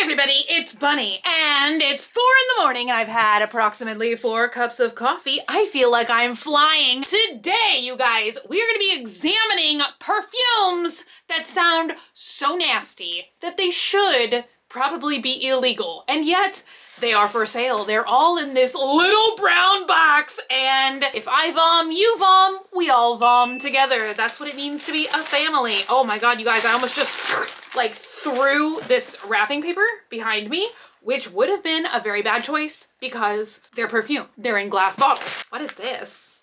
everybody, it's Bunny, and it's 4 in the morning, and I've had approximately 4 cups of coffee. I feel like I'm flying. Today, you guys, we are going to be examining perfumes that sound so nasty that they should probably be illegal, and yet they are for sale. They're all in this little brown box, and if I vom, you vom, we all vom together. That's what it means to be a family. Oh my god, you guys, I almost just like threw this wrapping paper behind me, which would have been a very bad choice because they're perfume. They're in glass bottles. What is this?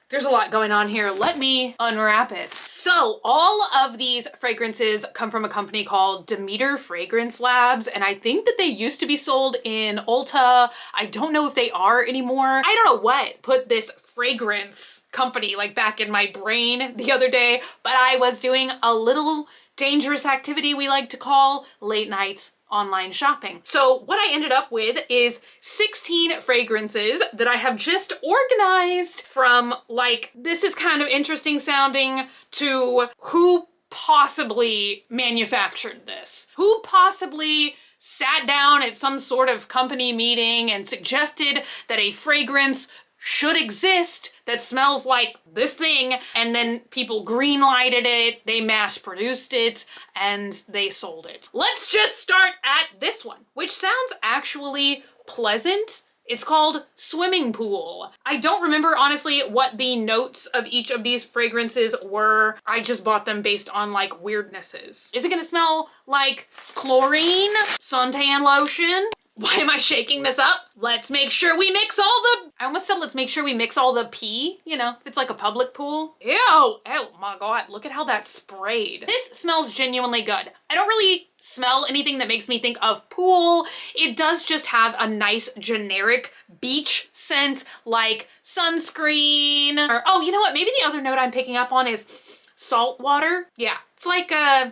There's a lot going on here. Let me unwrap it. So all of these fragrances come from a company called Mildew Fragrance Labs, and I think that they used to be sold in Ulta. I don't know if they are anymore. I don't know what put this fragrance company like back in my brain the other day, but I was doing a little dangerous activity we like to call late night online shopping. So what I ended up with is 16 fragrances that I have just organized from like, this is kind of interesting sounding, to who possibly manufactured this? Who possibly sat down at some sort of company meeting and suggested that a fragrance should exist that smells like this thing, and then people green-lighted it, they mass-produced it, and they sold it. Let's just start at this one, which sounds actually pleasant. It's called Swimming Pool. I don't remember, honestly, what the notes of each of these fragrances were. I just bought them based on, like, weirdnesses. Is it gonna smell like chlorine, suntan lotion? Why am I shaking this up? Let's make sure we mix all the... I almost said let's make sure we mix all the pee, you know, it's like a public pool. Ew, oh my god, look at how that sprayed. This smells genuinely good. I don't really smell anything that makes me think of pool. It does just have a nice generic beach scent like sunscreen. Or, oh, you know what? Maybe the other note I'm picking up on is salt water. Yeah, it's like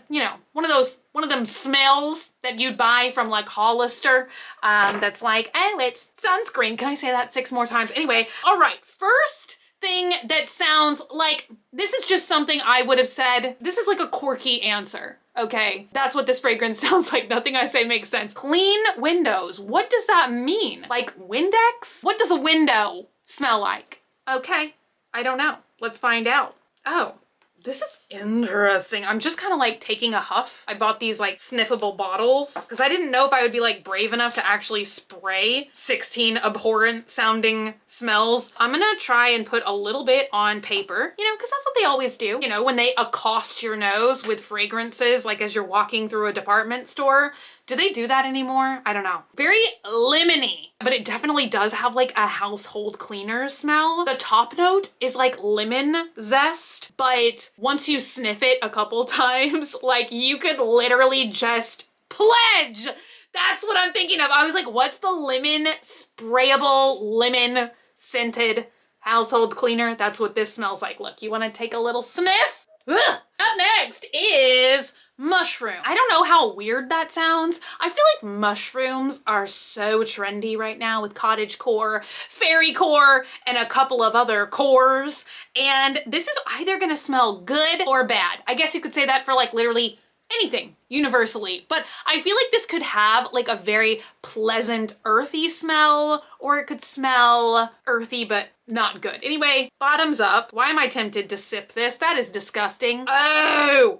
you know, one of them smells that you'd buy from like Hollister, that's like, oh, it's sunscreen. Can I say that 6 more times? Anyway, all right, first thing that sounds like, this is just something I would have said. This is like a quirky answer, okay? That's what this fragrance sounds like. Nothing I say makes sense. Clean windows. What does that mean? Like Windex? What does a window smell like? Okay, I don't know. Let's find out. Oh. This is interesting. I'm just kind of like taking a huff. I bought these like sniffable bottles because I didn't know if I would be like brave enough to actually spray 16 abhorrent sounding smells. I'm gonna try and put a little bit on paper, you know, because that's what they always do. You know, when they accost your nose with fragrances, like as you're walking through a department store. Do they do that anymore? I don't know. Very lemony, but it definitely does have like a household cleaner smell. The top note is like lemon zest, but once you sniff it a couple times, like you could literally just pledge. That's what I'm thinking of. I was like, what's the lemon sprayable lemon scented household cleaner? That's what this smells like. Look, you want to take a little sniff? Ugh. Up next is mushroom. I don't know how weird that sounds. I feel like mushrooms are so trendy right now with cottagecore, fairycore, and a couple of other cores. And this is either gonna smell good or bad. I guess you could say that for like literally anything universally, but I feel like this could have like a very pleasant earthy smell, or it could smell earthy but not good. Anyway, bottoms up. Why am I tempted to sip this? That is disgusting. Oh!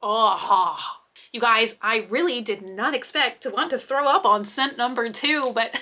Oh, you guys, I really did not expect to want to throw up on scent number 2, but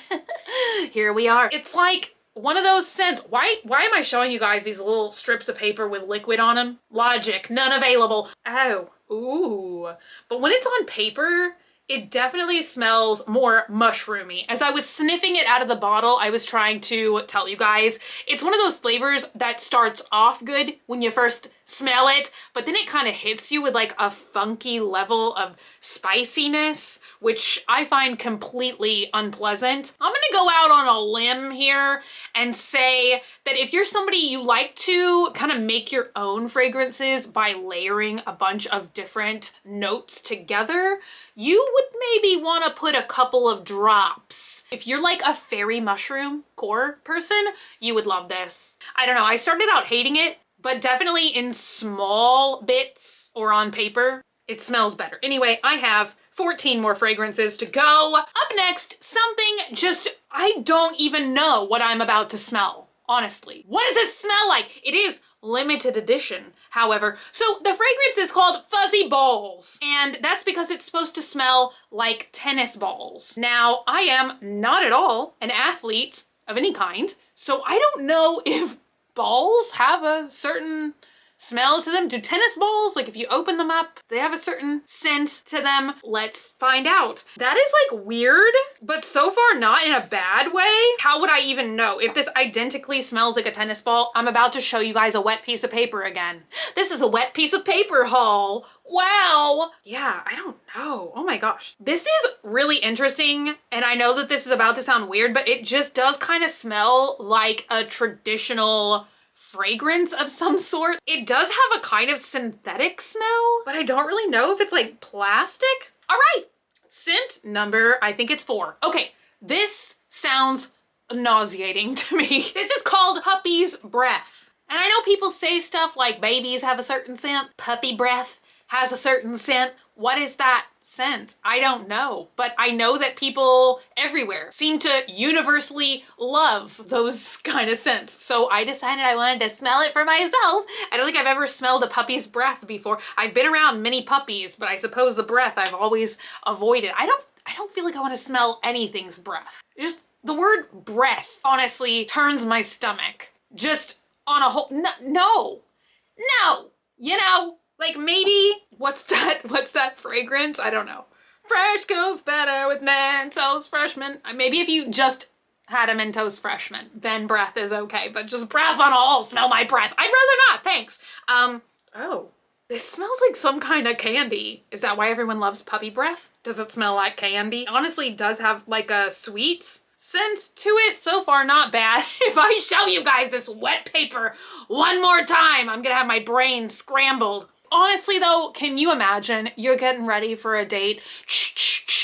here we are. It's like one of those scents. Why am I showing you guys these little strips of paper with liquid on them? Logic, none available. Oh, ooh. But when it's on paper, it definitely smells more mushroomy. As I was sniffing it out of the bottle, I was trying to tell you guys, it's one of those flavors that starts off good when you first smell it, but then it kind of hits you with like a funky level of spiciness, which I find completely unpleasant. I'm gonna go out on a limb here and say that if you're somebody you like to kind of make your own fragrances by layering a bunch of different notes together, you would maybe want to put a couple of drops. If you're like a fairy mushroom core person, you would love this. I don't know, I started out hating it, but definitely in small bits or on paper, it smells better. Anyway, I have 14 more fragrances to go. Up next, something I don't even know what I'm about to smell, honestly. What does this smell like? It is limited edition, however. So the fragrance is called Fuzzy Balls, and that's because it's supposed to smell like tennis balls. Now, I am not at all an athlete of any kind, so I don't know if balls have a certain smell to them. Do tennis balls, like if you open them up, they have a certain scent to them? Let's find out. That is like weird, but so far not in a bad way. How would I even know if this identically smells like a tennis ball? I'm about to show you guys a wet piece of paper again. This is a wet piece of paper haul. Wow. Yeah, I don't know. Oh my gosh. This is really interesting, and I know that this is about to sound weird, but it just does kind of smell like a traditional fragrance of some sort. It does have a kind of synthetic smell, but I don't really know if it's like plastic. All right, scent number, I think it's 4. Okay, this sounds nauseating to me. This is called Puppy's Breath. And I know people say stuff like babies have a certain scent, puppy breath has a certain scent. What is that scent? I don't know, but I know that people everywhere seem to universally love those kind of scents. So I decided I wanted to smell it for myself. I don't think I've ever smelled a puppy's breath before. I've been around many puppies, but I suppose the breath I've always avoided. I don't feel like I want to smell anything's breath. Just the word breath honestly turns my stomach. Just on a whole, no, you know, like maybe, what's that fragrance? I don't know. Fresh goes better with Mentos Freshman. Maybe if you just had a Mentos Freshman, then breath is okay, but just breath on all, smell my breath. I'd rather not, thanks. Oh, this smells like some kind of candy. Is that why everyone loves puppy breath? Does it smell like candy? It honestly does have like a sweet scent to it. So far, not bad. If I show you guys this wet paper one more time, I'm gonna have my brain scrambled. Honestly though, can you imagine you're getting ready for a date?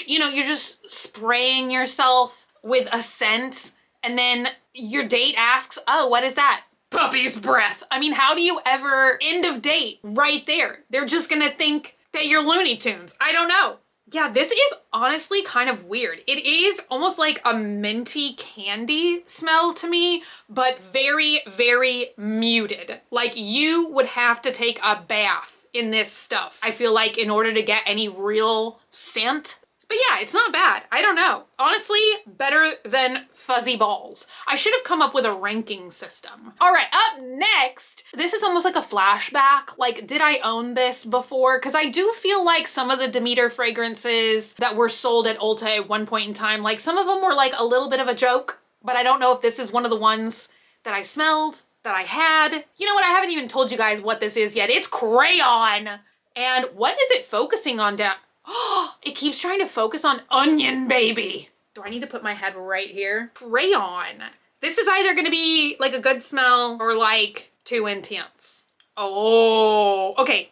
You know, you're just spraying yourself with a scent and then your date asks, oh, what is that? Puppy's breath. I mean, how do you ever end of date right there? They're just gonna think that you're Looney Tunes. I don't know. Yeah, this is honestly kind of weird. It is almost like a minty candy smell to me, but very, very muted. Like you would have to take a bath in this stuff, I feel like, in order to get any real scent. But yeah, it's not bad. I don't know. Honestly, better than Fuzzy Balls. I should have come up with a ranking system. All right, up next, this is almost like a flashback. Like, did I own this before? Because I do feel like some of the Demeter fragrances that were sold at Ulta at one point in time, like some of them were like a little bit of a joke, but I don't know if this is one of the ones that I smelled, that I had. You know what? I haven't even told you guys what this is yet. It's Crayon. And what is it focusing on down? Oh, it keeps trying to focus on onion, baby. Do I need to put my head right here? Crayon. This is either gonna be like a good smell or like too intense. Oh, okay.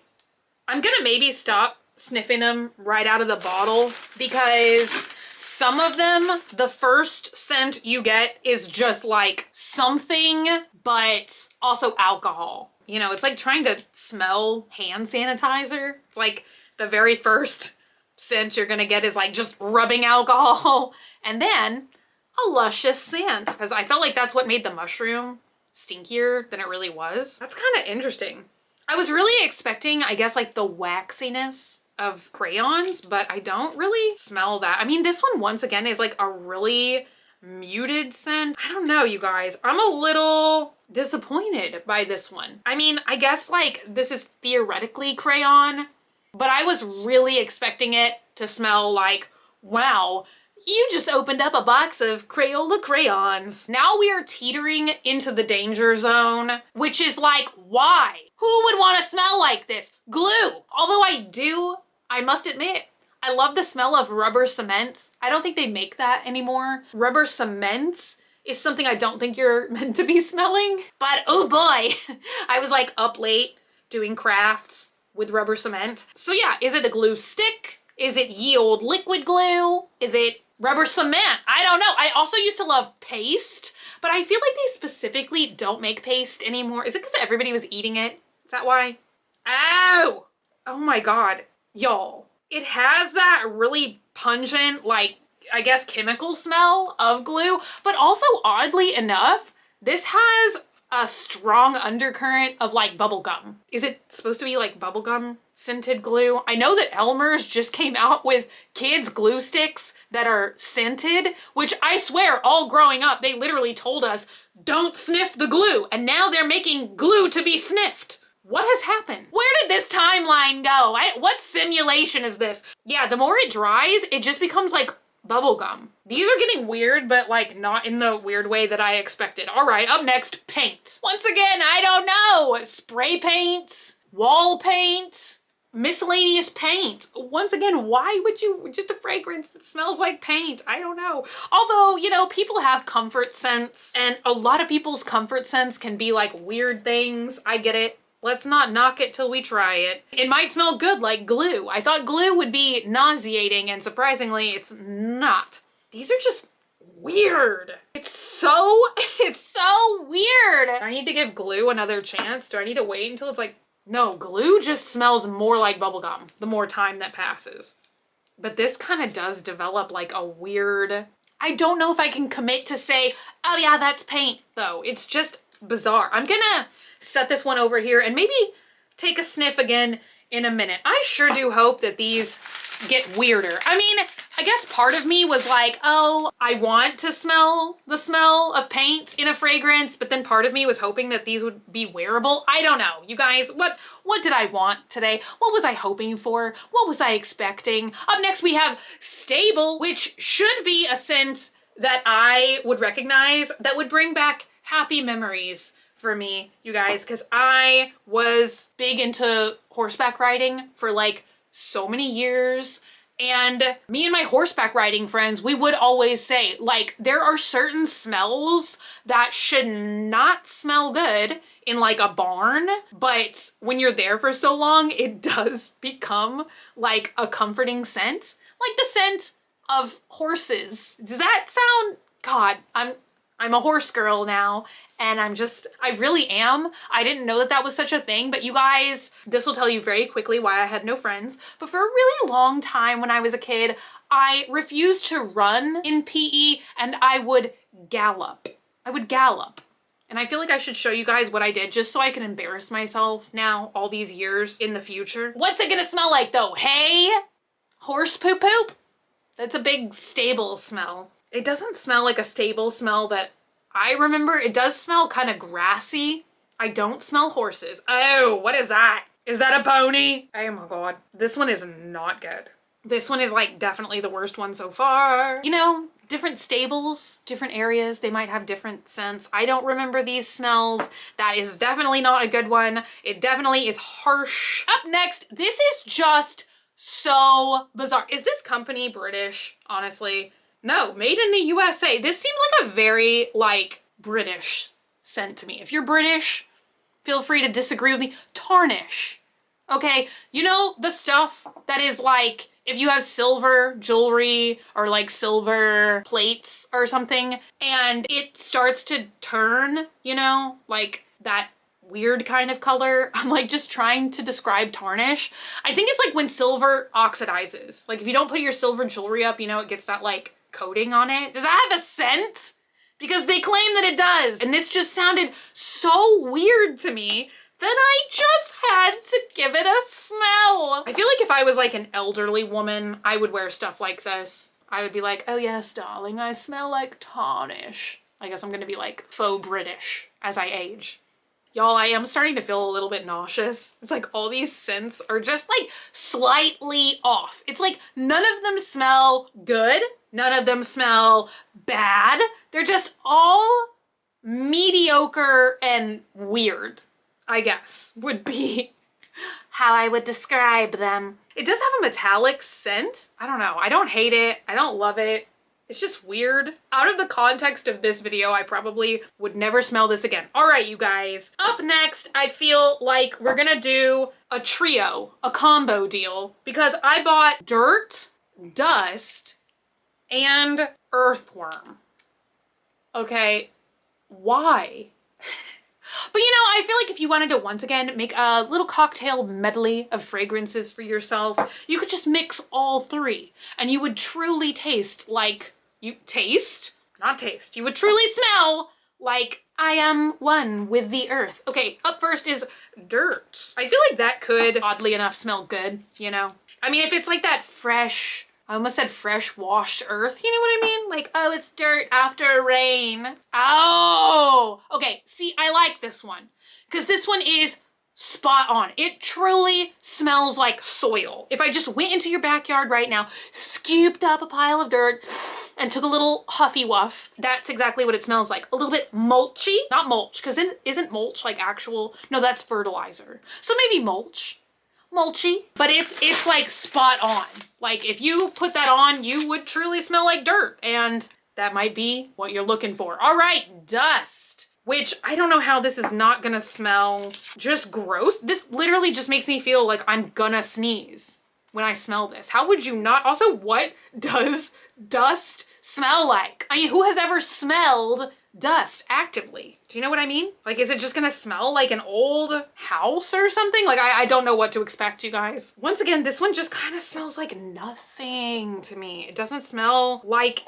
I'm gonna maybe stop sniffing them right out of the bottle because some of them, the first scent you get is just like something, but also alcohol. You know, it's like trying to smell hand sanitizer. It's like the very first scent you're gonna get is like just rubbing alcohol, and then a luscious scent, because I felt like that's what made the mushroom stinkier than it really was. That's kind of interesting. I was really expecting, I guess, like the waxiness of crayons, but I don't really smell that. I mean, this one once again is like a really muted scent. I don't know, you guys. I'm a little disappointed by this one. I mean, I guess like this is theoretically crayon, but I was really expecting it to smell like, wow, you just opened up a box of Crayola crayons. Now we are teetering into the danger zone, which is like, why? Who would want to smell like this? Glue. Although I must admit, I love the smell of rubber cement. I don't think they make that anymore. Rubber cement is something I don't think you're meant to be smelling. But oh boy, I was like up late doing crafts with rubber cement. So yeah, is it a glue stick? Is it ye old liquid glue? Is it rubber cement? I don't know. I also used to love paste, but I feel like they specifically don't make paste anymore. Is it because everybody was eating it? Is that why? Ow! Oh my God, y'all. it has that really pungent, like, I guess chemical smell of glue, but also oddly enough, this has a strong undercurrent of like bubblegum. Is it supposed to be like bubblegum scented glue? I know that Elmer's just came out with kids glue sticks that are scented, which I swear all growing up, they literally told us, don't sniff the glue. And now they're making glue to be sniffed. What has happened? Where did this timeline go? What simulation is this? Yeah, the more it dries, it just becomes like bubblegum. These are getting weird, but like not in the weird way that I expected. All right, up next, paint. Once again, I don't know. Spray paints, wall paints, miscellaneous paint. Once again, why would you, just a fragrance that smells like paint? I don't know. Although, you know, people have comfort scents, and a lot of people's comfort scents can be like weird things. I get it. Let's not knock it till we try it. It might smell good like glue. I thought glue would be nauseating, and surprisingly, it's not. These are just weird. It's so weird. Do I need to give glue another chance? Do I need to wait until it's like, no, glue just smells more like bubblegum the more time that passes. But this kind of does develop like a weird, I don't know if I can commit to say, oh yeah, that's paint though. It's just bizarre. I'm gonna set this one over here and maybe take a sniff again in a minute. I sure do hope that these get weirder. I mean, I guess part of me was like, oh, I want to smell the smell of paint in a fragrance, but then part of me was hoping that these would be wearable. I don't know. You guys, what did I want today? What was I hoping for? What was I expecting? Up next we have Stable, which should be a scent that I would recognize that would bring back happy memories for me, you guys, because I was big into horseback riding for like so many years, and me and my horseback riding friends, we would always say, like, there are certain smells that should not smell good in like a barn, but when you're there for so long, it does become like a comforting scent, like the scent of horses. Does that sound, God, I'm a horse girl now, and I really am. I didn't know that that was such a thing, but you guys, this will tell you very quickly why I had no friends. But for a really long time when I was a kid, I refused to run in PE, and I would gallop. And I feel like I should show you guys what I did just so I can embarrass myself now all these years in the future. What's it gonna smell like though? Hay? Horse poop poop? That's a big stable smell. It doesn't smell like a stable smell that I remember. It does smell kind of grassy. I don't smell horses. Oh, what is that? Is that a pony? Oh my God. This one is not good. This one is like definitely the worst one so far. You know, different stables, different areas, they might have different scents. I don't remember these smells. That is definitely not a good one. It definitely is harsh. Up next, this is just so bizarre. Is this company British, honestly? No, made in the USA. This seems like a very like British scent to me. If you're British, feel free to disagree with me. Tarnish. Okay, you know the stuff that is like, if you have silver jewelry or like silver plates or something and it starts to turn, you know, like that weird kind of color. I'm like just trying to describe tarnish. I think it's like when silver oxidizes. Like if you don't put your silver jewelry up, you know, it gets that like coating on it. Does that have a scent? Because they claim that it does. And this just sounded so weird to me that I just had to give it a smell. I feel like if I was like an elderly woman, I would wear stuff like this. I would be like, oh yes, darling, I smell like tarnish. I guess I'm gonna be like faux British as I age. Y'all, I am starting to feel a little bit nauseous. It's like all these scents are just like slightly off. It's like none of them smell good. None of them smell bad. They're just all mediocre and weird, I guess, would be how I would describe them. It does have a metallic scent. I don't know. I don't hate it. I don't love it. It's just weird. Out of the context of this video, I probably would never smell this again. All right, you guys. Up next, I feel like we're gonna do a trio, a combo deal, because I bought Dirt, Dust, and Earthworm. Okay, why? But you know, I feel like if you wanted to once again make a little cocktail medley of fragrances for yourself, you could just mix all three and you would truly taste like you you would truly smell like I am one with the earth. Okay, up first is dirt. I feel like that could, oddly enough, smell good, you know? I mean, if it's like that fresh, I almost said fresh washed earth, you know what I mean? Like, oh, it's dirt after rain. Oh, okay, see, I like this one because this one is spot on. It truly smells like soil. If I just went into your backyard right now, scooped up a pile of dirt and took a little huffy wuff, that's exactly what it smells like. A little bit mulchy, not mulch, because isn't mulch like actual, no, that's fertilizer. So maybe mulchy, but it's like spot on. Like if you put that on, you would truly smell like dirt, and that might be what you're looking for. All right, dust. Which I don't know how this is not gonna smell just gross. This literally just makes me feel like I'm gonna sneeze when I smell this. How would you not? Also, what does dust smell like? I mean, who has ever smelled dust actively? Do you know what I mean? Like, is it just gonna smell like an old house or something? Like, I don't know what to expect, you guys. Once again, this one just kind of smells like nothing to me. It doesn't smell like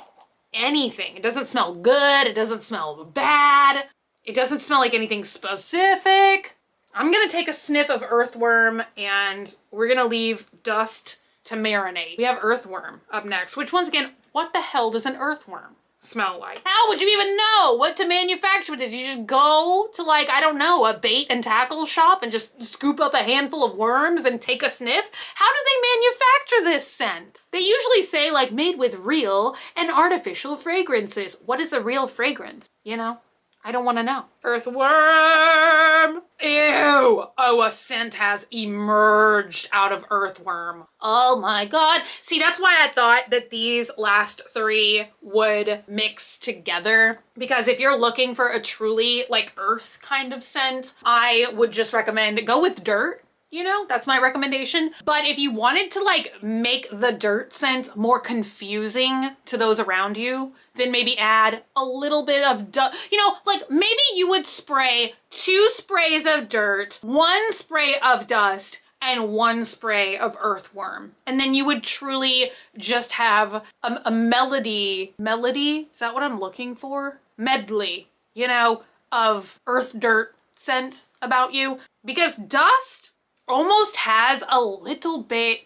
anything. It doesn't smell good. It doesn't smell bad. It doesn't smell like anything specific. I'm gonna take a sniff of Earthworm and we're gonna leave dust to marinate. We have Earthworm up next, which once again, what the hell does an earthworm smell like? How would you even know what to manufacture with this? You just go to like, I don't know, a bait and tackle shop and just scoop up a handful of worms and take a sniff? How do they manufacture this scent? They usually say like made with real and artificial fragrances. What is a real fragrance? You know? I don't want to know. Earthworm! Ew! Oh, a scent has emerged out of Earthworm. Oh my god. See, that's why I thought that these last three would mix together. Because if you're looking for a truly like earth kind of scent, I would just recommend go with dirt. You know, that's my recommendation. But if you wanted to like make the dirt scent more confusing to those around you, then maybe add a little bit of you know, like maybe you would spray 2 sprays of dirt, 1 spray of dust, and 1 spray of earthworm. And then you would truly just have a melody, is that what I'm looking for? Medley, you know, of earth dirt scent about you. Because dust almost has a little bit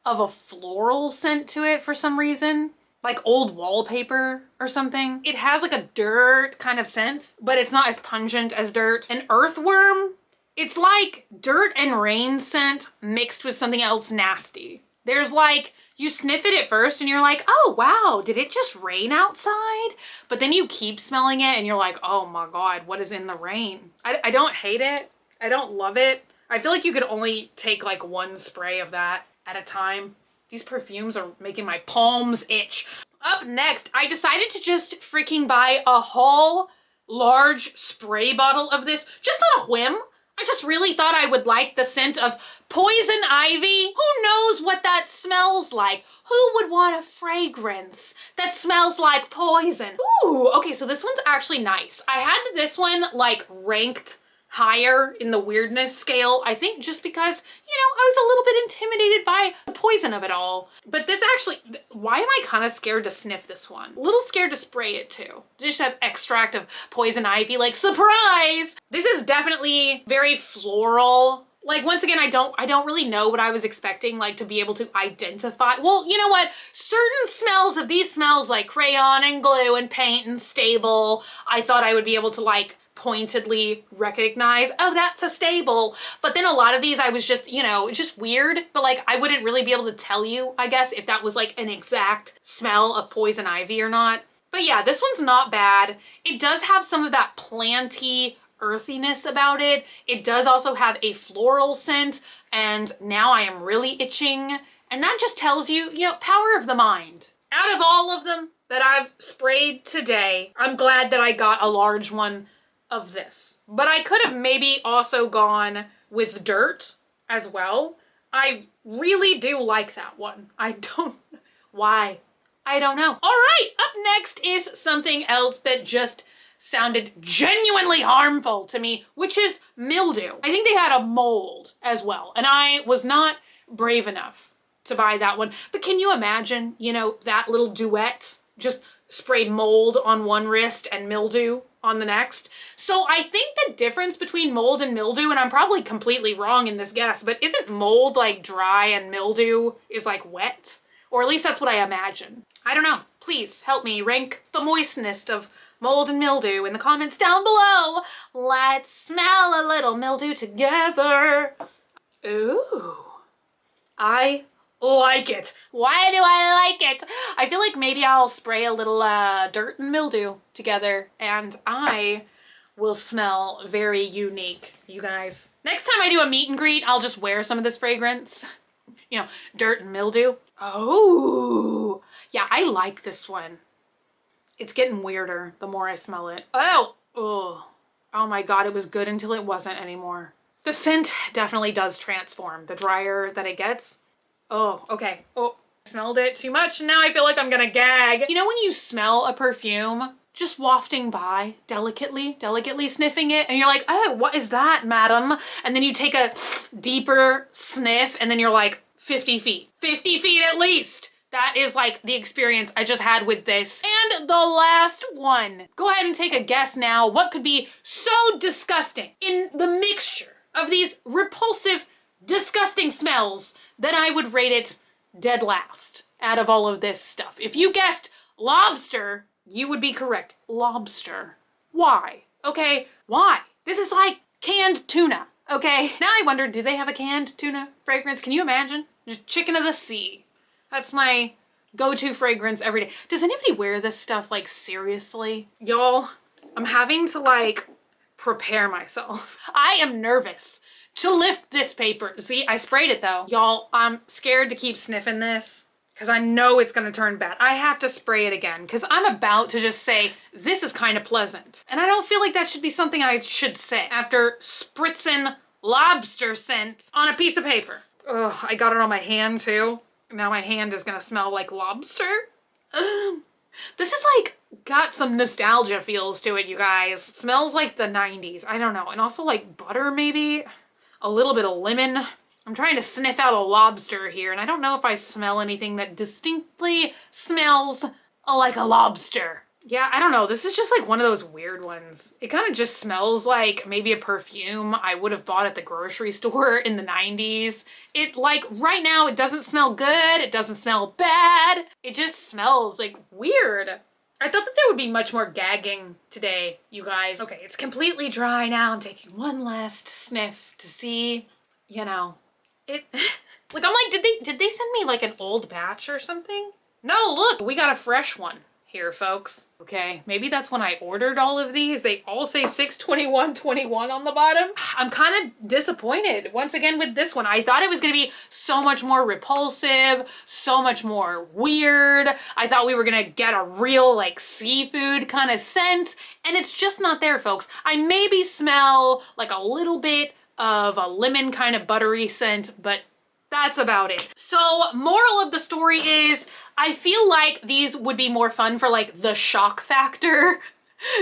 of a floral scent to it for some reason. Like old wallpaper or something. It has like a dirt kind of scent, but it's not as pungent as dirt. And earthworm, it's like dirt and rain scent mixed with something else nasty. There's like, you sniff it at first and you're like, oh wow, did it just rain outside? But then you keep smelling it and you're like, oh my god, what is in the rain? I don't hate it. I don't love it. I feel like you could only take like 1 spray of that at a time. These perfumes are making my palms itch. Up next, I decided to just freaking buy a whole large spray bottle of this just on a whim. I just really thought I would like the scent of poison ivy. Who knows what that smells like? Who would want a fragrance that smells like poison? Ooh, okay, so this one's actually nice. I had this one like ranked higher in the weirdness scale, I think just because, you know, I was a little bit intimidated by the poison of it all. But this actually, why am I kind of scared to sniff this one? A little scared to spray it too. Just have extract of poison ivy, like surprise! This is definitely very floral. Like, once again, I don't really know what I was expecting, like, to be able to identify. Well, you know what? Certain smells of these smells, like crayon and glue and paint and stable, I thought I would be able to, like, pointedly recognize, oh, that's a stable. But then a lot of these I was just, you know, just weird, but like I wouldn't really be able to tell you, I guess, if that was like an exact smell of poison ivy or not. But yeah, this one's not bad. It does have some of that planty earthiness about it. It does also have a floral scent, and now I am really itching. And that just tells you, you know, power of the mind. Out of all of them that I've sprayed today, I'm glad that I got a large one of this. But I could have maybe also gone with dirt as well. I really do like that one. I don't, why? I don't know. All right, up next is something else that just sounded genuinely harmful to me, which is mildew. I think they had a mold as well, and I was not brave enough to buy that one. But can you imagine, you know, that little duet, just spray mold on one wrist and mildew on the next? So I think the difference between mold and mildew, and I'm probably completely wrong in this guess, but isn't mold like dry and mildew is like wet? Or at least that's what I imagine. I don't know. Please help me rank the moistness of mold and mildew in the comments down below. Let's smell a little mildew together. Ooh. I like it. Why do I like it? I feel like maybe I'll spray a little dirt and mildew together and I will smell very unique, you guys. Next time I do a meet and greet, I'll just wear some of this fragrance. You know, dirt and mildew. Oh, yeah, I like this one. It's getting weirder the more I smell it. Oh my God, it was good until it wasn't anymore. The scent definitely does transform the drier that it gets. Oh, okay. Oh, smelled it too much and now I feel like I'm gonna gag. You know when you smell a perfume just wafting by, delicately sniffing it, and you're like, oh, what is that, madam? And then you take a deeper sniff and then you're like, 50 feet. 50 feet at least. That is like the experience I just had with this. And the last one. Go ahead and take a guess now. What could be so disgusting in the mixture of these repulsive, disgusting smells that I would rate it dead last out of all of this stuff? If you guessed lobster, you would be correct. Lobster. Why? Okay, why? This is like canned tuna, okay? Now I wonder, do they have a canned tuna fragrance? Can you imagine? Just chicken of the sea. That's my go-to fragrance every day. Does anybody wear this stuff like seriously? Y'all, I'm having to like prepare myself. I am nervous to lift this paper. See, I sprayed it though. Y'all, I'm scared to keep sniffing this because I know it's gonna turn bad. I have to spray it again because I'm about to just say, this is kind of pleasant. And I don't feel like that should be something I should say after spritzing lobster scent on a piece of paper. Ugh, I got it on my hand too. Now my hand is gonna smell like lobster. This is like got some nostalgia feels to it, you guys. Smells like the 90s. I don't know. And also like butter maybe. A little bit of lemon. I'm trying to sniff out a lobster here and I don't know if I smell anything that distinctly smells like a lobster. Yeah, I don't know. This is just like one of those weird ones. It kind of just smells like maybe a perfume I would have bought at the grocery store in the 90s. It like right now it doesn't smell good. It doesn't smell bad. It just smells like weird. I thought that there would be much more gagging today, you guys. Okay, it's completely dry now. I'm taking one last sniff to see, you know, it. Like I'm like, did they send me like an old batch or something? No, look, we got a fresh one here, folks. Okay, maybe that's when I ordered all of these. They all say 6/21/21 on the bottom. I'm kind of disappointed once again with this one. I thought it was gonna be so much more repulsive, so much more weird. I thought we were gonna get a real like seafood kind of scent, and it's just not there, folks. I maybe smell like a little bit of a lemon kind of buttery scent, but that's about it. So moral of the story is I feel like these would be more fun for like the shock factor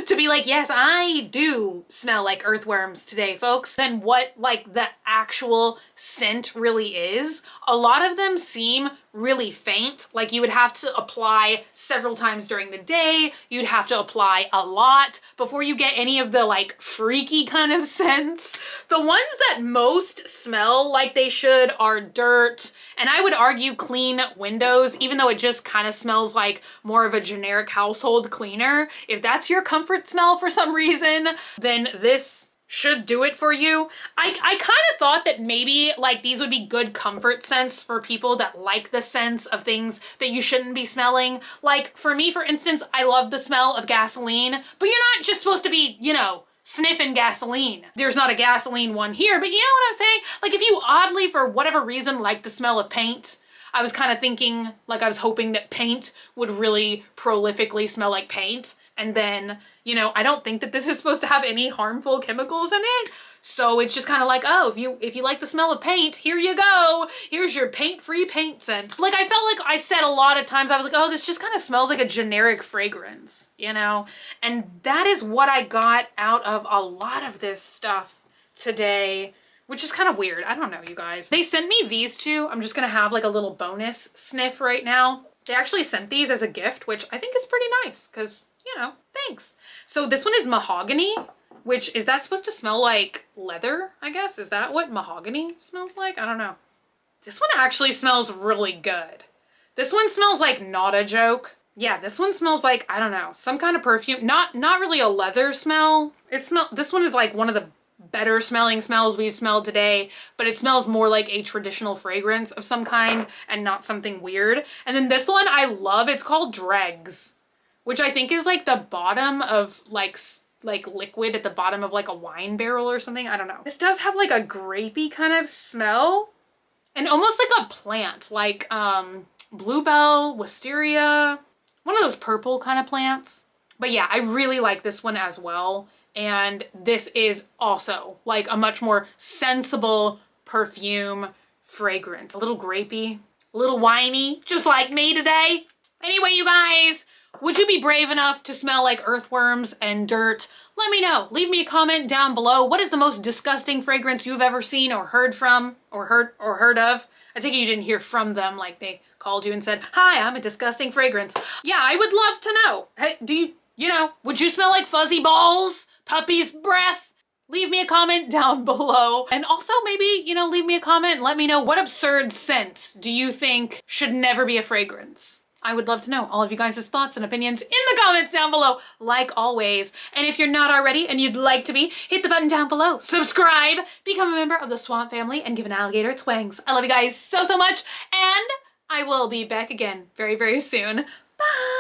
to be like, yes, I do smell like earthworms today, folks, than what like the actual scent really is. A lot of them seem really faint, like you would have to apply several times during the day. You'd have to apply a lot before you get any of the like freaky kind of scents. The ones that most smell like they should are dirt, and I would argue clean windows, even though it just kind of smells like more of a generic household cleaner. If that's your comfort smell for some reason, then this should do it for you. I kind of thought that maybe like these would be good comfort scents for people that like the scents of things that you shouldn't be smelling. Like for me, for instance, I love the smell of gasoline, but you're not just supposed to be, you know, sniffing gasoline. There's not a gasoline one here, but you know what I'm saying? Like if you oddly, for whatever reason, like the smell of paint, I was kind of thinking, like I was hoping that paint would really prolifically smell like paint. And then, you know, I don't think that this is supposed to have any harmful chemicals in it. So it's just kind of like, oh, if you like the smell of paint, here you go. Here's your paint-free paint scent. Like, I felt like I said a lot of times, I was like, oh, this just kind of smells like a generic fragrance, you know? And that is what I got out of a lot of this stuff today, which is kind of weird. I don't know, you guys. They sent me these two. I'm just gonna have like a little bonus sniff right now. They actually sent these as a gift, which I think is pretty nice because, you know, thanks. So this one is mahogany, which is that supposed to smell like leather, I guess? Is that what mahogany smells like? I don't know. This one actually smells really good. This one smells like not a joke. Yeah, this one smells like, I don't know, some kind of perfume. Not really a leather smell. This one is like one of the better smelling smells we've smelled today, but it smells more like a traditional fragrance of some kind and not something weird. And then this one I love, it's called Dregs, which I think is like the bottom of like liquid at the bottom of like a wine barrel or something. I don't know. This does have like a grapey kind of smell and almost like a plant, like bluebell, wisteria, one of those purple kind of plants. But yeah, I really like this one as well. And this is also like a much more sensible perfume fragrance. A little grapey, a little winey, just like me today. Anyway, you guys, would you be brave enough to smell like earthworms and dirt? Let me know. Leave me a comment down below. What is the most disgusting fragrance you've ever seen or heard from or heard of? I think you didn't hear from them, like they called you and said, hi, I'm a disgusting fragrance. Yeah, I would love to know. Hey, you know, would you smell like fuzzy balls? Puppy's breath? Leave me a comment down below. And also maybe, you know, leave me a comment and let me know what absurd scent do you think should never be a fragrance? I would love to know all of you guys' thoughts and opinions in the comments down below, like always. And if you're not already and you'd like to be, hit the button down below, subscribe, become a member of the Swamp family, and give an alligator its wings. I love you guys so, so much, and I will be back again very, very soon. Bye!